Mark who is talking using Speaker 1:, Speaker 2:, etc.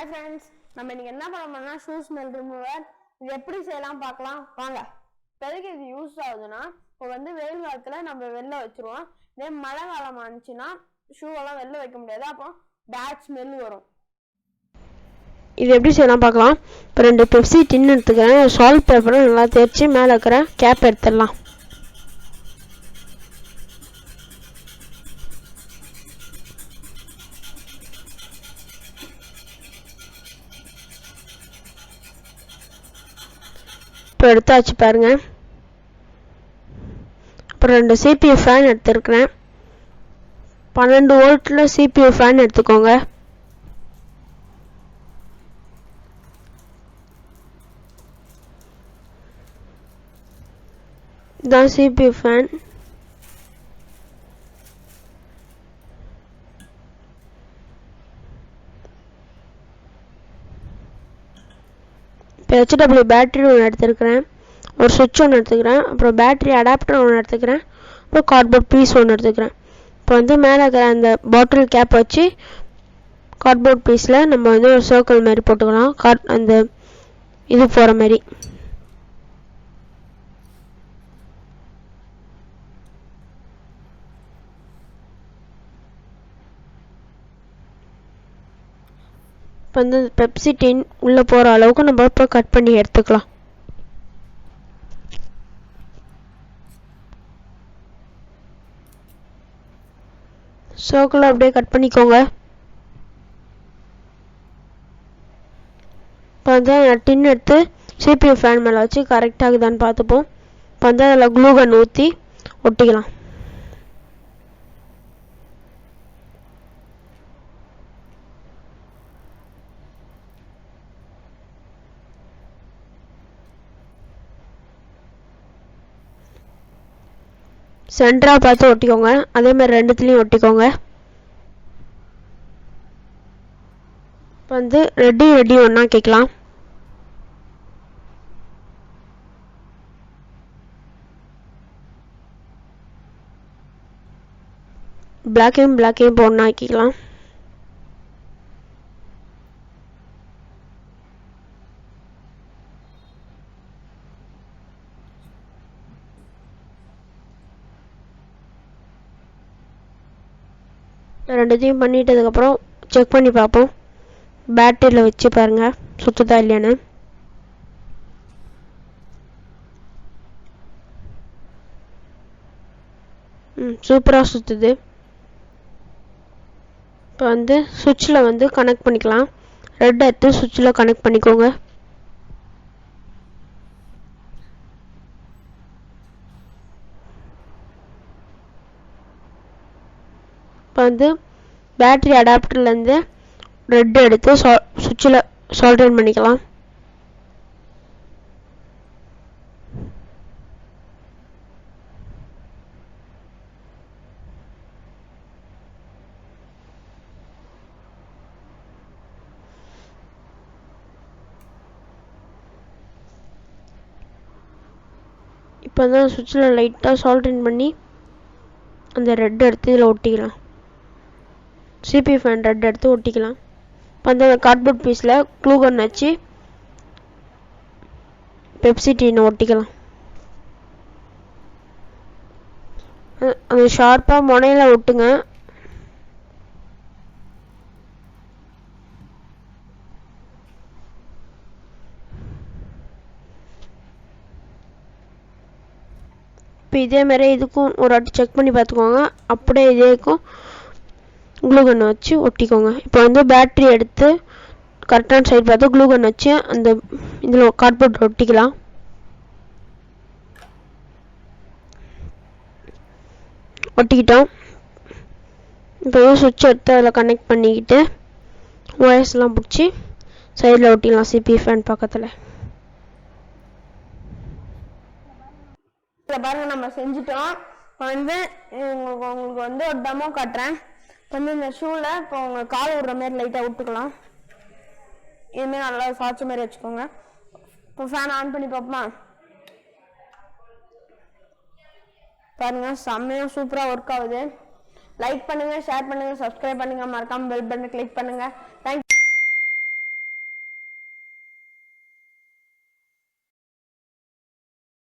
Speaker 1: Hi friends, நம்ம இன்னைக்கு என்ன பண்ண போறோம்னா ஷூ ஸ்மெல் ரிமூவர். இது எப்படி செய்யலாம் பார்க்கலாம் வாங்க. எதுக்கு இது யூஸ் ஆகுதுன்னா, இப்போ வெயில் காலத்துல நம்ம வெளில வச்சிருவோம். இதே மழை காலம் ஆனிச்சுன்னா ஷூவெல்லாம் வெளில வைக்க முடியாது, அப்போ பேட் ஸ்மெல் வரும்.
Speaker 2: இது எப்படி செய்யலாம் பார்க்கலாம். இப்போ 2 பெப்சி டின் எடுத்துக்கிறேன். சால்ட் பேப்பரை நல்லா தேய்ச்சி மேலே இருக்கிற கேப் எடுத்துடலாம். இப்போ எடுத்தாச்சு பாருங்க. அப்புறம் 2 CPU ஃபேன் எடுத்துருக்கிறேன். 12 வோல்ட்டில் CPU ஃபேன் எடுத்துக்கோங்க. இதுதான் CPU ஃபேன். இப்போ HW பேட்டரி ஒன்று எடுத்துருக்கிறேன். ஒரு சுவிட்ச் ஒன்று எடுத்துக்கிறேன். அப்புறம் பேட்டரி அடாப்டர் ஒன்று எடுத்துக்கிறேன். அப்புறம் கார்ட்போர்ட் பீஸ் ஒன்று எடுத்துக்கிறேன். இப்போ மேலே இருக்கிற அந்த பாட்டில் கேப் வச்சு கார்ட்போர்ட் பீஸில் நம்ம ஒரு சர்க்கிள் மாதிரி போட்டுக்கலாம். அந்த இது போகிற மாதிரி. இப்போ பெப்சி டின் உள்ளே போகிற அளவுக்கு நம்ம இப்போ கட் பண்ணி எடுத்துக்கலாம். சர்க்கிள் அப்படியே கட் பண்ணிக்கோங்க. இப்போ டின் எடுத்து CPU ஃபேன் மேலே வச்சு கரெக்டாகுதான்னு பார்த்துப்போம். இப்போ அதில் க்ளூ கன் ஊற்றி ஒட்டிக்கலாம். சென்டராக பார்த்து ஒட்டிக்கோங்க. அதே மாதிரி ரெண்டுத்துலேயும் ஒட்டிக்கோங்க. இப்போ ரெடி ஒன்றா கேட்கலாம். பிளாக்கையும் ஒன்றா ஆக்கிக்கலாம். ரெண்டுத்தையும் பண்ணிட்டதுக்கப்புறம் செக் பண்ணி பார்ப்போம். பேட்டரியில் வச்சு பாருங்கள் சுற்றுதா இல்லையான்னு. சூப்பராக சுற்றுது. இப்போ சுவிட்சில் கனெக்ட் பண்ணிக்கலாம். ரெட் எடுத்து சுவிட்சில் கனெக்ட் பண்ணிக்கோங்க. இப்போ பேட்டரி அடாப்டர்லேருந்து ரெட் எடுத்து சுவிட்சில் சால்டர் பண்ணிக்கலாம். இப்போ சுவிட்சில் லைட்டாக சால்டர் பண்ணி அந்த ரெட் எடுத்து இதில் ஒட்டிக்கலாம். CPU ஃபேன் ரெட் எடுத்து ஒட்டிக்கலாம். இப்போ கார்ட்போர்ட் பீஸில் க்ளூ கன் வச்சு பெப்சி டீனை ஒட்டிக்கலாம். அந்த ஷார்ப்பாக முனையில் ஒட்டுங்க. இப்போ இதேமாரி இதுக்கும் ஒரு வாட்டி செக் பண்ணி பார்த்துக்கோங்க. அப்படியே இதேக்கும் க்ளூ கன் வச்சு ஒட்டிக்கோங்க. இப்போ பேட்டரி எடுத்து கரெக்டான சைடு பார்த்து க்ளூ கன் வச்சு அந்த இதில் கார்ட்போர்ட் ஒட்டிக்கலாம். ஒட்டிக்கிட்டோம். இப்போ சுவிட்ச் எடுத்து அதில் கனெக்ட் பண்ணிக்கிட்டு ஒயர்ஸ்லாம் பிடிச்சி சைடில் ஒட்டிக்கலாம். CPU ஃபேன் பக்கத்தில்.
Speaker 1: பாருங்க, நம்ம செஞ்சுட்டோம். உங்களுக்கு ஒரு டெமோ காட்டுறேன். இந்த ஷூவில் இப்போ உங்கள் கால் விடுற மாதிரி லைட்டாக விட்டுக்கலாம். இதுமாரி நல்லா சாய்ச்ச மாதிரி வச்சுக்கோங்க. இப்போ ஃபேன் ஆன் பண்ணி பார்ப்போமா? பாருங்க, செம்மையாக சூப்பராக ஒர்க் ஆகுது. லைக் பண்ணுங்கள், ஷேர் பண்ணுங்கள், சப்ஸ்கிரைப் பண்ணுங்கள், மறக்காமல் பெல் பட்டனை கிளிக் பண்ணுங்கள். தேங்க்யூ.